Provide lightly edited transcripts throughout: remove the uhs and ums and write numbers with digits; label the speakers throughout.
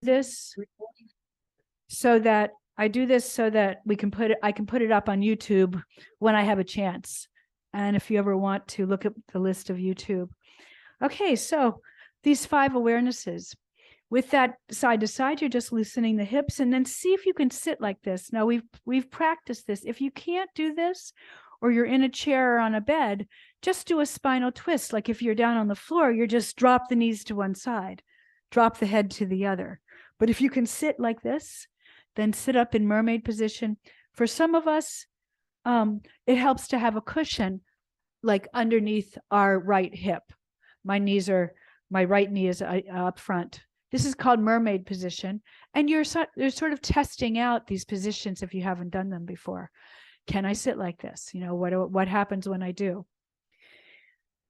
Speaker 1: this so that I can put it up on YouTube when I have a chance. And if you ever want to look at the list of YouTube. Okay, so these 5 awarenesses. With that side to side, you're just loosening the hips, and then see if you can sit like this. Now we've practiced this. If you can't do this, or you're in a chair or on a bed, just do a spinal twist. Like if you're down on the floor, you're just drop the knees to one side, drop the head to the other. But if you can sit like this, then sit up in mermaid position. For some of us, it helps to have a cushion like underneath our right hip. My right knee is up front. This is called mermaid position. And you're sort of testing out these positions if you haven't done them before. Can I sit like this? You know, what happens when I do?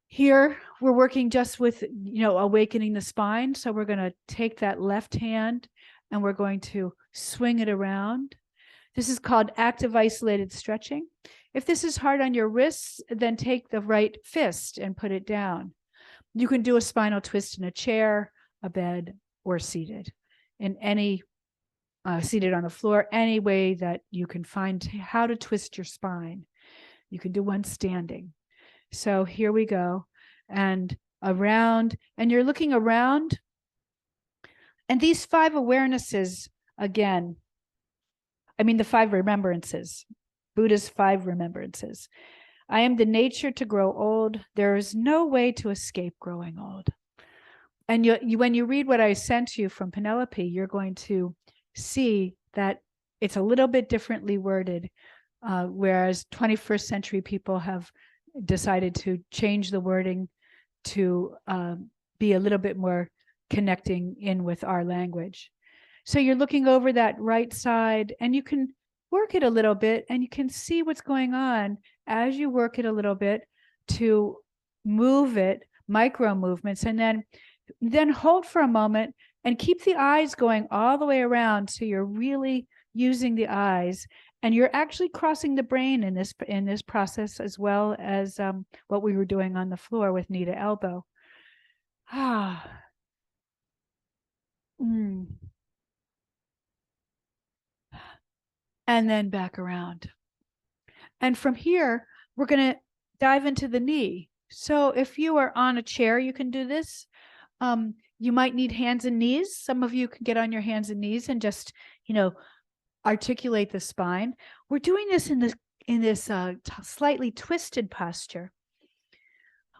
Speaker 1: Here, we're working just with, awakening the spine. So we're going to take that left hand and we're going to swing it around. This is called active isolated stretching. If this is hard on your wrists, then take the right fist and put it down. You can do a spinal twist in a chair, a bed, or seated. In any seated on the floor, any way that you can find how to twist your spine. You can do one standing. So here we go, and around, and you're looking around. And these 5 awarenesses, again, the 5 remembrances, Buddha's 5 remembrances. I am the nature to grow old. There is no way to escape growing old. And when you read what I sent you from Penelope, you're going to see that it's a little bit differently worded, whereas 21st century people have decided to change the wording to be a little bit more connecting in with our language. So you're looking over that right side, and you can work it a little bit, and you can see what's going on as you work it a little bit to move it, micro movements, and then hold for a moment and keep the eyes going all the way around. So you're really using the eyes, and you're actually crossing the brain in this process, as well as what we were doing on the floor with knee to elbow. And then back around. And from here, we're going to dive into the knee. So if you are on a chair, you can do this. You might need hands and knees. Some of you can get on your hands and knees and just, articulate the spine. We're doing this in this slightly twisted posture,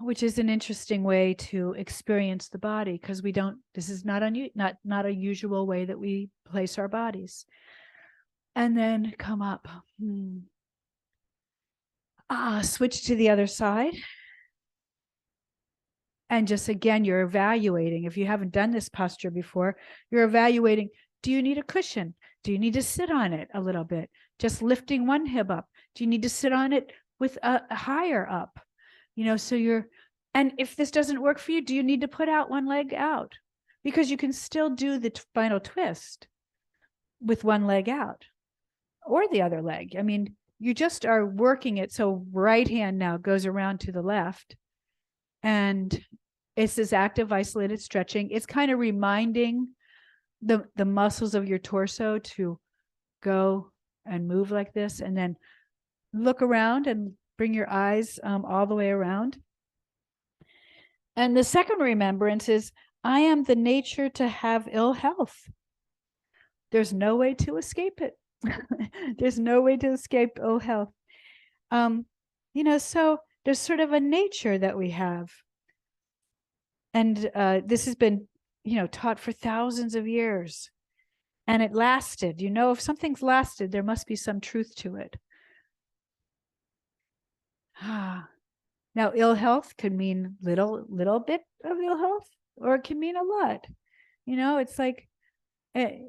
Speaker 1: which is an interesting way to experience the body, because this is not a usual way that we place our bodies. And then come up. Switch to the other side. And just again, you're evaluating. If you haven't done this posture before, you're evaluating, do you need a cushion? Do you need to sit on it a little bit? Just lifting one hip up. Do you need to sit on it with a higher up? And if this doesn't work for you, do you need to put out one leg out? Because you can still do the spinal twist with one leg out or the other leg. You just are working it. So right hand now goes around to the left. And it's this active isolated stretching. It's kind of reminding the muscles of your torso to go and move like this, and then look around and bring your eyes all the way around. And the second remembrance is, I am the nature to have ill health. There's no way to escape it. There's no way to escape ill health. So there's sort of a nature that we have. And this has been, taught for thousands of years. And it lasted. If something's lasted, there must be some truth to it. Now, ill health could mean little bit of ill health, or it can mean a lot. It's like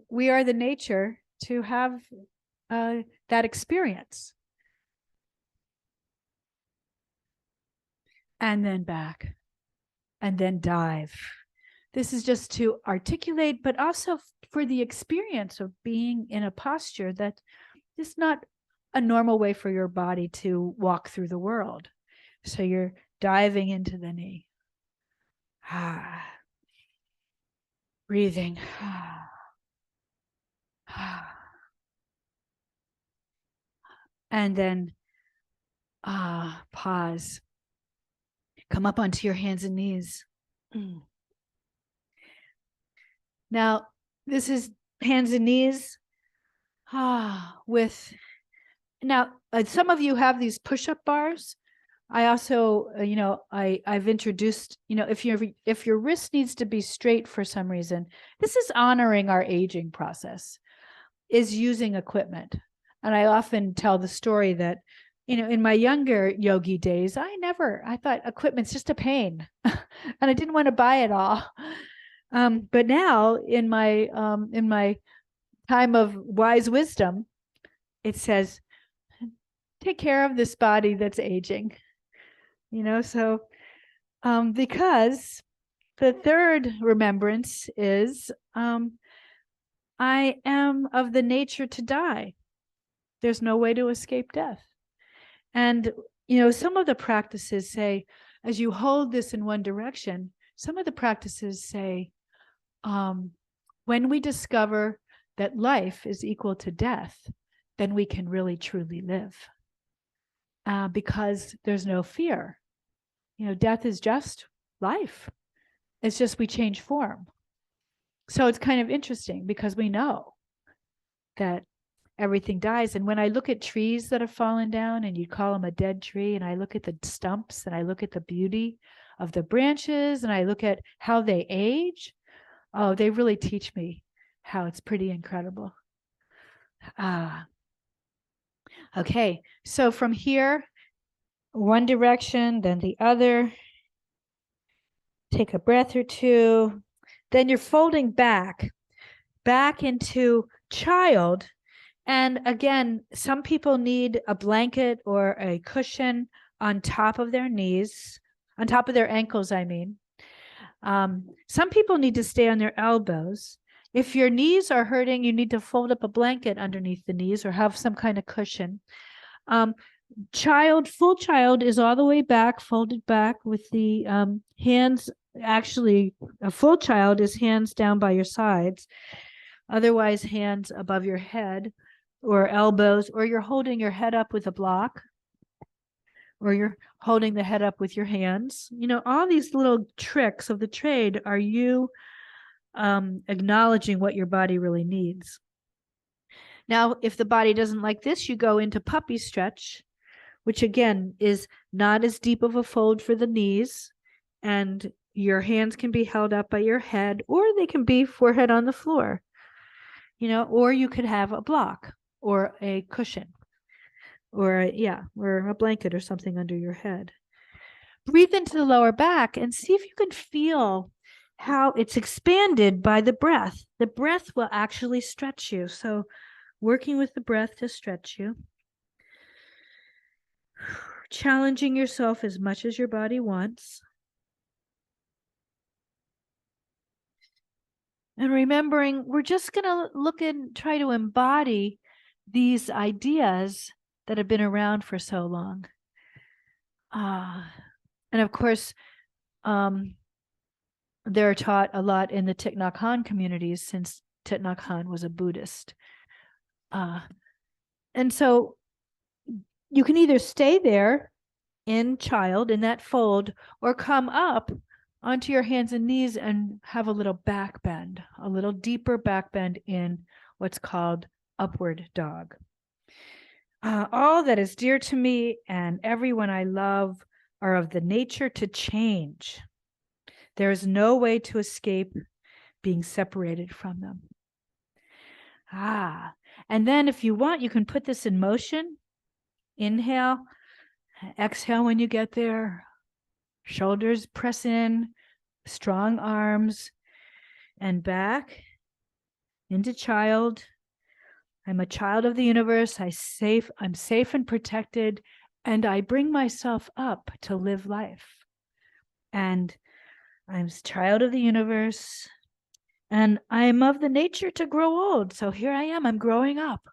Speaker 1: we are the nature to have that experience. And then back, and then dive. This is just to articulate, but also for the experience of being in a posture that is not a normal way for your body to walk through the world. So you're diving into the knee. Breathing. And then pause. Come up onto your hands and knees. Now, this is hands and knees. Now, some of you have these push-up bars. I also, I've introduced, if your wrist needs to be straight for some reason, this is honoring our aging process, is using equipment. And I often tell the story that, in my younger yogi days, I thought equipment's just a pain and I didn't want to buy it all. But now in my time of wise wisdom, it says, take care of this body that's aging, so because the third remembrance is I am of the nature to die. There's no way to escape death. And, some of the practices say, as you hold this in one direction, some of the practices say, when we discover that life is equal to death, then we can really truly live. Because there's no fear. Death is just life. It's just we change form. So it's kind of interesting because we know that everything dies. And when I look at trees that have fallen down, and you call them a dead tree, and I look at the stumps, and I look at the beauty of the branches, and I look at how they age, they really teach me how it's pretty incredible. Okay, so from here, one direction, then the other. Take a breath or two. Then you're folding back into child. And again, some people need a blanket or a cushion on top of their knees, on top of their ankles, I mean. Some people need to stay on their elbows. If your knees are hurting, you need to fold up a blanket underneath the knees or have some kind of cushion. Full child is all the way back, folded back with the hands. Actually, a full child is hands down by your sides. Otherwise, hands above your head or elbows, or you're holding your head up with a block, or you're holding the head up with your hands. All these little tricks of the trade are you acknowledging what your body really needs. Now, if the body doesn't like this, you go into puppy stretch, which again is not as deep of a fold for the knees, and your hands can be held up by your head, or they can be forehead on the floor, or you could have a block or a cushion or a blanket or something under your head. Breathe into the lower back and see if you can feel how it's expanded by the breath. The breath will actually stretch you. So working with the breath to stretch you. Challenging yourself as much as your body wants. And remembering, we're just going to look and try to embody these ideas that have been around for so long. And of course, they're taught a lot in the Thich Nhat Hanh communities, since Thich Nhat Hanh was a Buddhist. And so you can either stay there in child, in that fold, or come up onto your hands and knees and have a little back bend, a little deeper back bend in what's called upward dog. All that is dear to me and everyone I love are of the nature to change. There is no way to escape being separated from them. And then if you want, you can put this in motion. Inhale, exhale when you get there. Shoulders press in, strong arms, and back into child. I'm a child of the universe. I'm safe and protected, and I bring myself up to live life. And I'm a child of the universe, and I'm of the nature to grow old. So here I am, I'm growing up.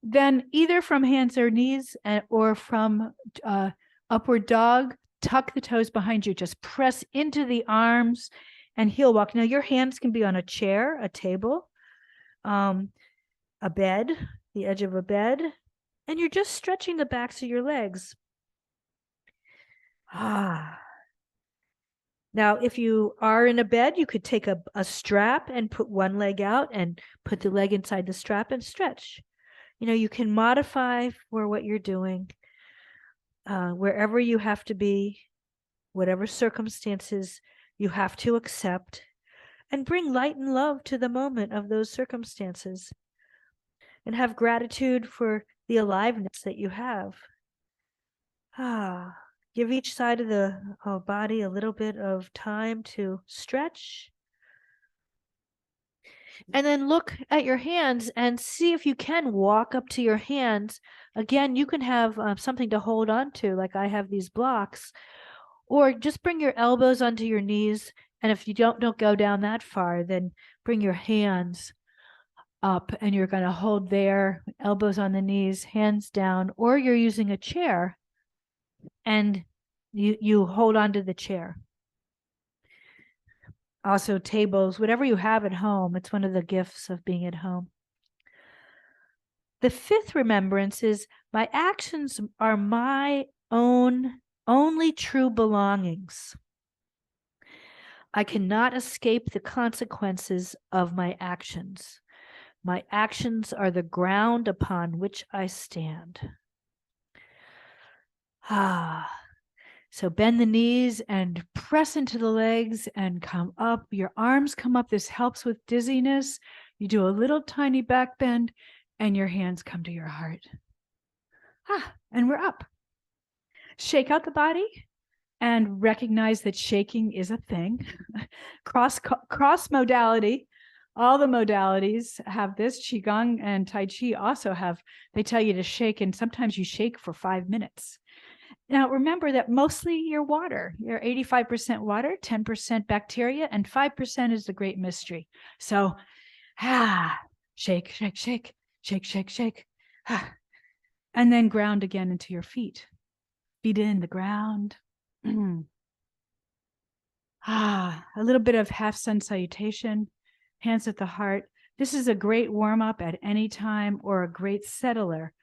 Speaker 1: Then either from hands or knees or from upward dog, tuck the toes behind you. Just press into the arms and heel walk. Now your hands can be on a chair, a table. a bed, the edge of a bed, and you're just stretching the backs of your legs. Now, if you are in a bed, you could take a strap and put one leg out and put the leg inside the strap and stretch. You can modify for what you're doing, wherever you have to be, whatever circumstances you have to accept, and bring light and love to the moment of those circumstances, and have gratitude for the aliveness that you have. Give each side of the body a little bit of time to stretch. And then look at your hands and see if you can walk up to your hands. Again, you can have something to hold on to, like I have these blocks, or just bring your elbows onto your knees. And if you don't go down that far, then bring your hands up and you're going to hold there, elbows on the knees, hands down, or you're using a chair and you hold on to the chair. Also tables, whatever you have at home. It's one of the gifts of being at home. The fifth remembrance is my actions are my own only true belongings. I cannot escape the consequences of my actions. My actions are the ground upon which I stand. So bend the knees and press into the legs and come up. Your arms come up. This helps with dizziness. You do a little tiny back bend and your hands come to your heart. And we're up. Shake out the body and recognize that shaking is a thing. Cross modality. All the modalities have this. Qigong and Tai Chi also have, they tell you to shake, and sometimes you shake for 5 minutes. Now, remember that mostly you're water. You're 85% water, 10% bacteria, and 5% is the great mystery. So, shake, shake, shake, shake, shake, shake. And then ground again into your feet. Feet in the ground. A little bit of half sun salutation, hands at the heart. This is a great warm-up at any time, or a great settler.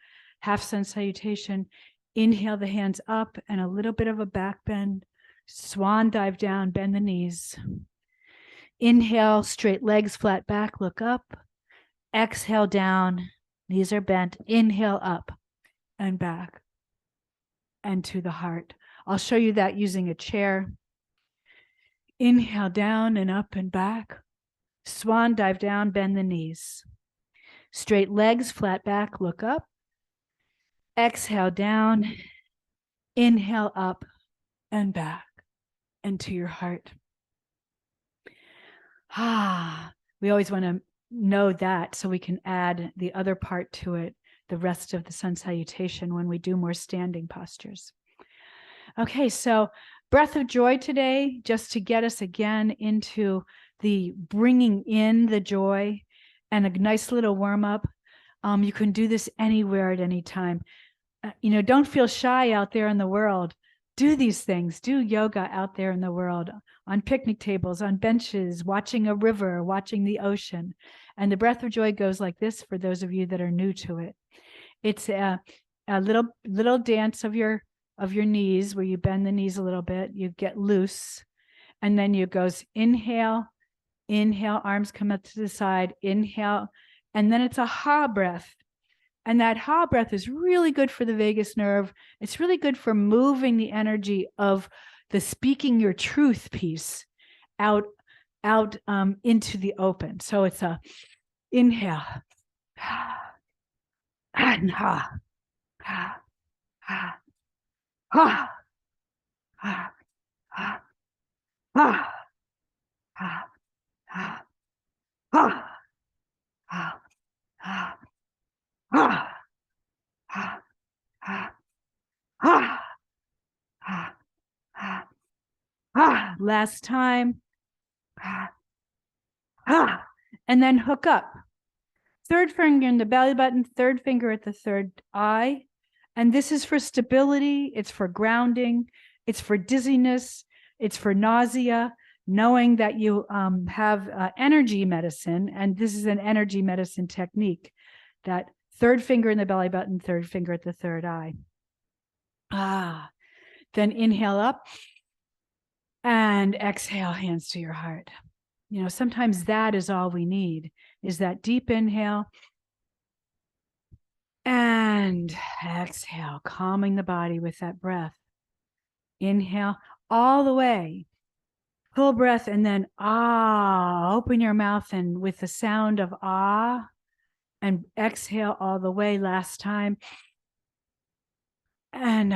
Speaker 1: Half sun salutation. Inhale the hands up and a little bit of a back bend. Swan dive down, bend the knees. Inhale, straight legs, flat back, look up. Exhale down, knees are bent. Inhale up and back and to the heart. I'll show you that using a chair. Inhale down and up and back. Swan dive down, bend the knees. Straight legs, flat back, look up. Exhale down, inhale up and back and to your heart. We always want to know that so we can add the other part to it, the rest of the sun salutation, when we do more standing postures. Okay, so breath of joy today, just to get us again into the bringing in the joy, and a nice little warm up. You can do this anywhere at any time. Don't feel shy out there in the world. Do these things. Do yoga out there in the world, on picnic tables, on benches, watching a river, watching the ocean. And the breath of joy goes like this for those of you that are new to it. It's a little dance of your knees, where you bend the knees a little bit, you get loose, and then you goes inhale, arms come up to the side, inhale, and then it's a ha breath. And that ha breath is really good for the vagus nerve. It's really good for moving the energy of the speaking your truth piece out into the open. So it's a inhale, and ha, ha, ha, ha, ha, ha, ha, ha, ha, ha, ha, ha. Ah, ah, ah, ah, ah, ah, ah. Last time. Ah, ah. And then hook up. Third finger in the belly button, third finger at the third eye. And this is for stability. It's for grounding. It's for dizziness. It's for nausea. Knowing that you have energy medicine, and this is an energy medicine technique. that third finger in the belly button, third finger at the third eye. Then inhale up and exhale, hands to your heart. You know, sometimes that is all we need, is that deep inhale and exhale, calming the body with that breath. Inhale all the way, full breath, and then open your mouth and with the sound of and exhale all the way last time. And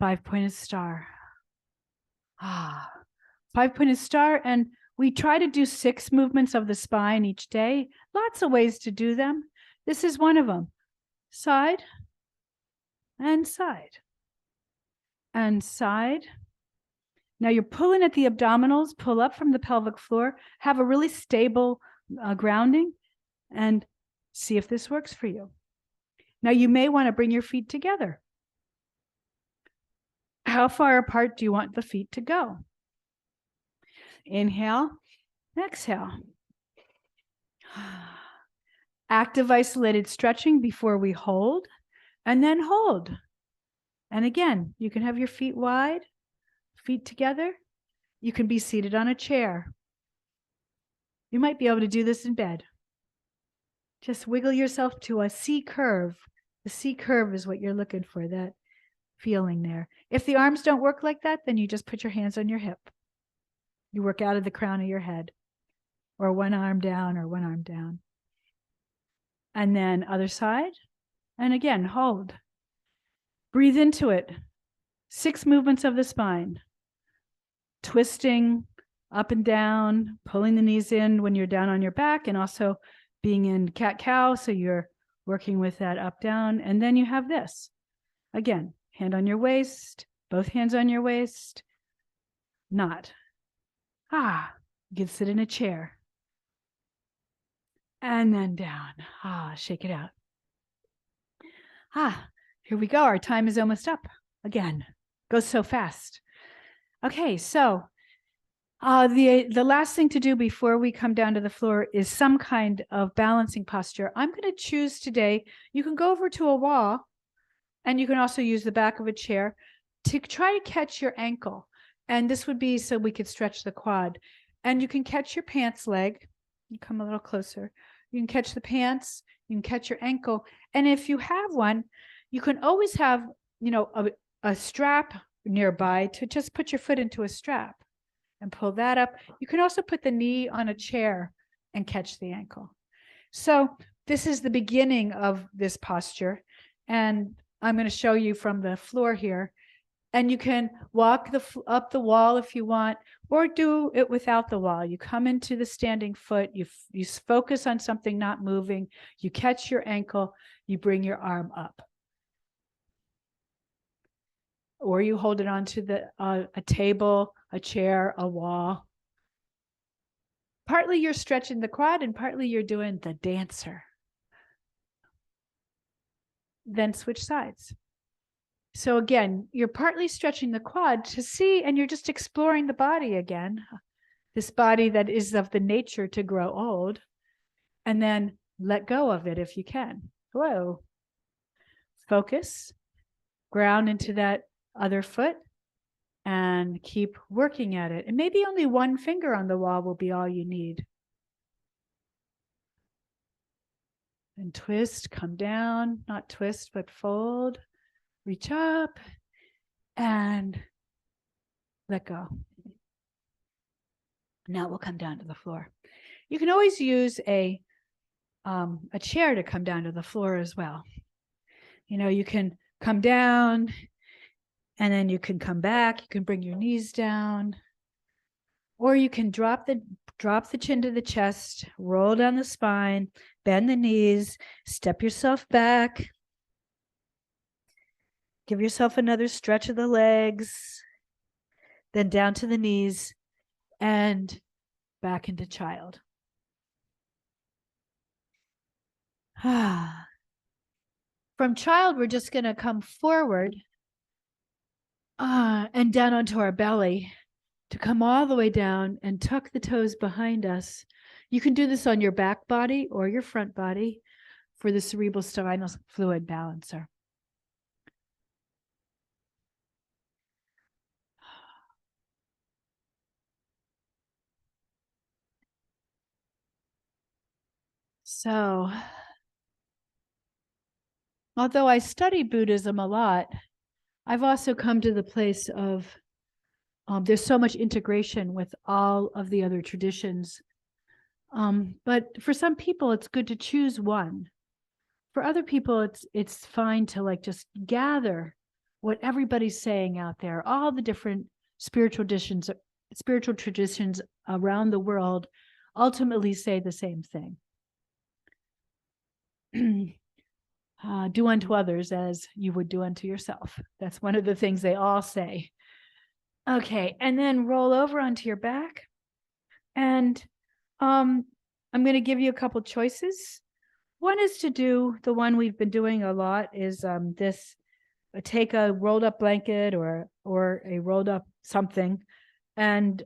Speaker 1: 5-pointed star. 5-pointed star. And we try to do 6 movements of the spine each day. Lots of ways to do them. This is one of them. Side and side and side. Now you're pulling at the abdominals, pull up from the pelvic floor, have a really stable grounding, and see if this works for you. Now you may want to bring your feet together. How far apart do you want the feet to go? Inhale, exhale. Active isolated stretching before we hold, and then hold. And again, you can have your feet wide, feet together. You can be seated on a chair. You might be able to do this in bed. Just wiggle yourself to a C curve. The C curve is what you're looking for, that feeling there. If the arms don't work like that, then you just put your hands on your hip. You work out of the crown of your head, or one arm down or one arm down. And then other side. And again, hold. Breathe into it. 6 movements of the spine. Twisting up and down, pulling the knees in when you're down on your back, and also being in cat-cow, so you're working with that up-down. And then you have this. Again, hand on your waist, both hands on your waist. Not. You can sit in a chair. And then down. Shake it out. Here we go. Our time is almost up. Again, goes so fast. Okay, so the last thing to do before we come down to the floor is some kind of balancing posture. I'm going to choose today, you can go over to a wall, and you can also use the back of a chair to try to catch your ankle. And this would be so we could stretch the quad. And you can catch your pants leg. You come a little closer. You can catch the pants. You can catch your ankle. And if you have one, you can always have, a strap nearby to just put your foot into a strap and pull that up. You can also put the knee on a chair and catch the ankle. So this is the beginning of this posture. And I'm going to show you from the floor here. And you can walk up the wall if you want, or do it without the wall. You come into the standing foot, you focus on something not moving, you catch your ankle, you bring your arm up. Or you hold it onto a table, a chair, a wall. Partly you're stretching the quad and partly you're doing the dancer. Then switch sides. So again, you're partly stretching the quad to see, and you're just exploring the body again, this body that is of the nature to grow old, and then let go of it if you can. Whoa. Focus, ground into that other foot, and keep working at it. And maybe only one finger on the wall will be all you need. And twist, come down, not twist, but fold. Reach up and let go. Now we'll come down to the floor. You can always use a chair to come down to the floor as well. You can come down and then you can come back. You can bring your knees down, or you can drop the chin to the chest, roll down the spine, bend the knees, step yourself back. Give yourself another stretch of the legs, then down to the knees and back into child. From child, we're just going to come forward and down onto our belly to come all the way down and tuck the toes behind us You can do this on your back body or your front body for the cerebral spinal fluid balancer. So, although I study Buddhism a lot, I've also come to the place of there's so much integration with all of the other traditions. But for some people, it's good to choose one. For other people, it's fine to like just gather what everybody's saying out there, all the different spiritual traditions around the world ultimately say the same thing. Do unto others as you would do unto yourself. That's one of the things they all say. Okay, and then roll over onto your back. And I'm going to give you a couple choices. One is to do the one we've been doing a lot is this, take a rolled up blanket or a rolled up something, and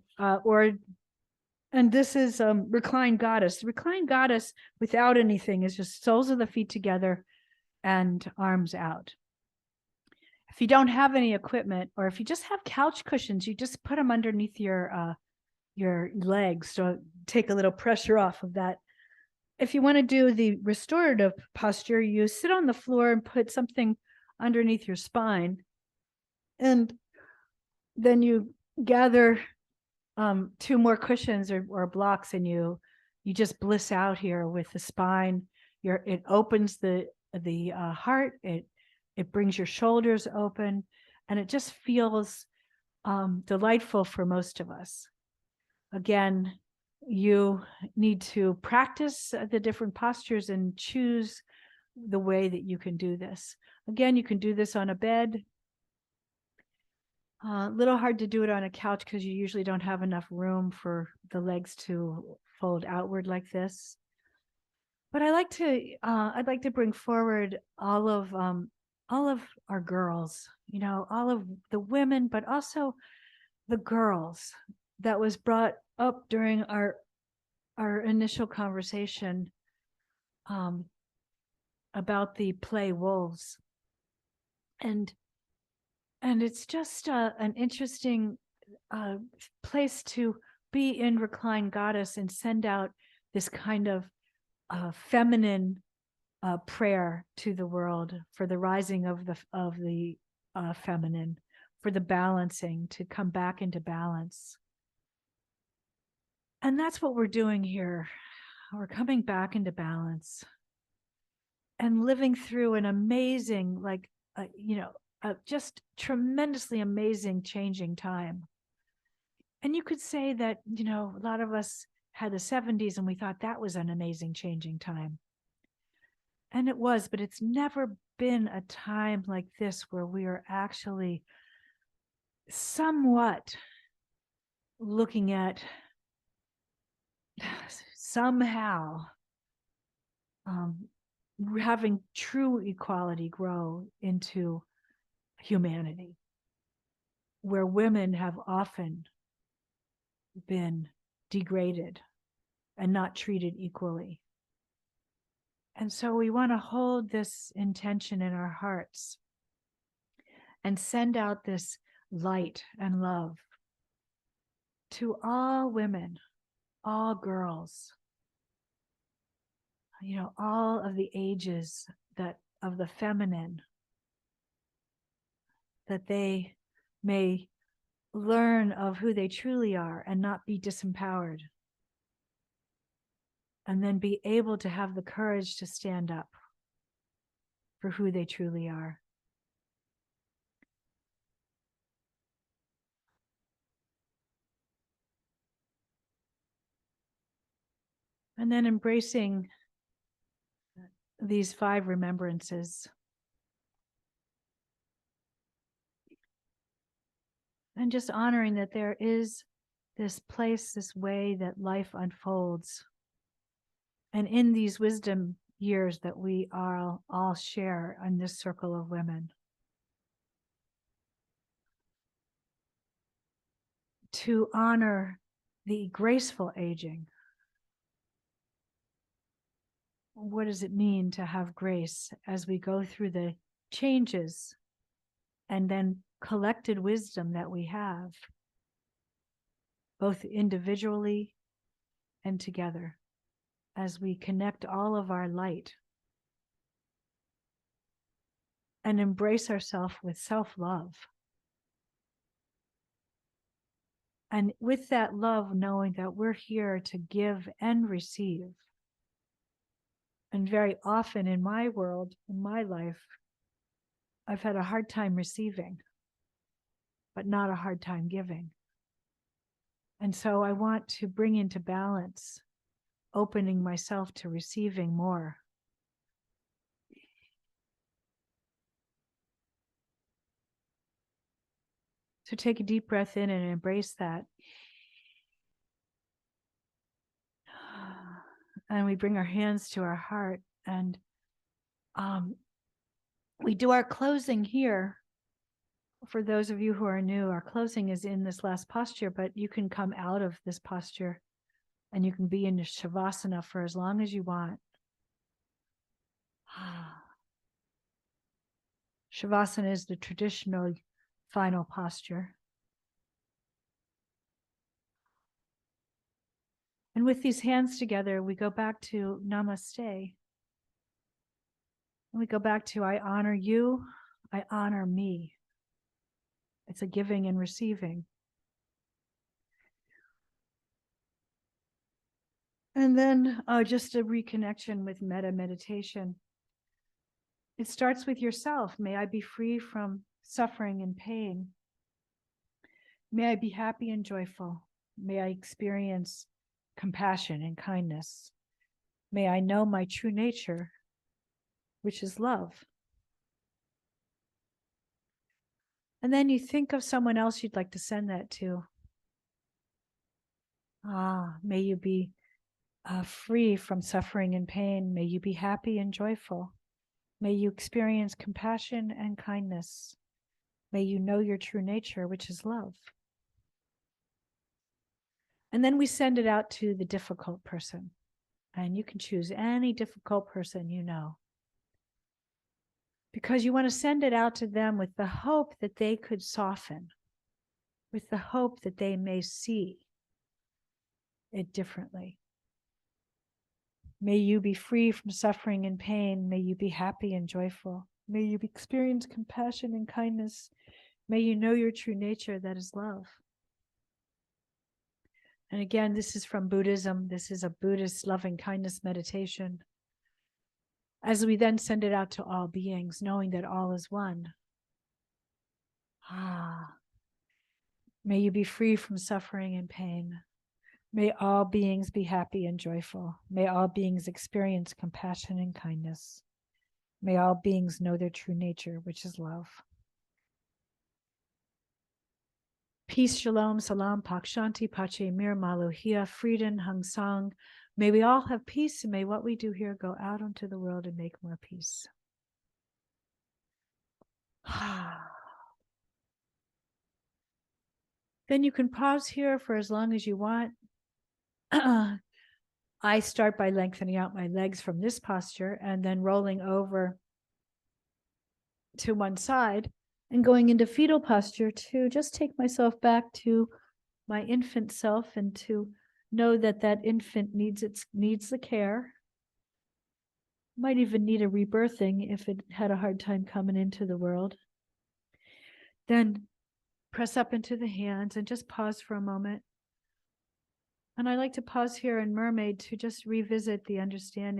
Speaker 1: this is reclined goddess. Reclined goddess without anything is just soles of the feet together and arms out. If you don't have any equipment, or if you just have couch cushions, you just put them underneath your legs to take a little pressure off of that. If you want to do the restorative posture, you sit on the floor and put something underneath your spine. And then you gather 2 more cushions or blocks, and you just bliss out here with the spine. It opens the heart. It brings your shoulders open, and it just feels delightful for most of us. Again, you need to practice the different postures and choose the way that you can do this. Again, you can do this on a bed. A little hard to do it on a couch because you usually don't have enough room for the legs to fold outward like this. But I'd like to bring forward all of our girls, all of the women, but also the girls that was brought up during our initial conversation about the play wolves. And it's just an interesting place to be in Reclined Goddess and send out this kind of feminine prayer to the world for the rising of the feminine, for the balancing, to come back into balance. And that's what we're doing here. We're coming back into balance and living through an amazing, just tremendously amazing changing time. And you could say that, a lot of us had the 70s and we thought that was an amazing changing time. And it was, but it's never been a time like this where we are actually somewhat looking at somehow having true equality grow into humanity, where women have often been degraded and not treated equally. And so we want to hold this intention in our hearts and send out this light and love to all women, all girls, all of the ages of the feminine, that they may learn of who they truly are and not be disempowered, and then be able to have the courage to stand up for who they truly are. And then embracing these 5 remembrances. And just honoring that there is this place, this way that life unfolds. And in these wisdom years that we all share in this circle of women. To honor the graceful aging what does it mean to have grace as we go through the changes and then collected wisdom that we have, both individually and together, as we connect all of our light and embrace ourselves with self-love. And with that love, knowing that we're here to give and receive. And very often in my world, in my life, I've had a hard time receiving, but not a hard time giving. And so I want to bring into balance, opening myself to receiving more. So take a deep breath in and embrace that. And we bring our hands to our heart, and we do our closing here. For those of you who are new, our closing is in this last posture, but you can come out of this posture and you can be in Shavasana for as long as you want. Shavasana is the traditional final posture. And with these hands together, we go back to Namaste. And we go back to, I honor you, I honor me. It's a giving and receiving. And then just a reconnection with metta meditation. It starts with yourself. May I be free from suffering and pain. May I be happy and joyful. May I experience compassion and kindness. May I know my true nature, which is love. And then you think of someone else you'd like to send that to. May you be free from suffering and pain. May you be happy and joyful. May you experience compassion and kindness. May you know your true nature, which is love. And then we send it out to the difficult person. And you can choose any difficult person you know. Because you want to send it out to them with the hope that they could soften, with the hope that they may see it differently. May you be free from suffering and pain. May you be happy and joyful. May you experience compassion and kindness. May you know your true nature, that is love. And again, this is from Buddhism. This is a Buddhist loving kindness meditation. As we then send it out to all beings, knowing that all is one. May you be free from suffering and pain. May all beings be happy and joyful. May all beings experience compassion and kindness. May all beings know their true nature, which is love. Peace, shalom, salam, pak shanti, pache, mir, malohia, Frieden, hang sang. May we all have peace, and may what we do here go out into the world and make more peace. Then you can pause here for as long as you want. I start by lengthening out my legs from this posture and then rolling over to one side and going into fetal posture to just take myself back to my infant self and to know that that infant needs the care. Might even need a rebirthing if it had a hard time coming into the world. Then press up into the hands and just pause for a moment. And I like to pause here in Mermaid to just revisit the understanding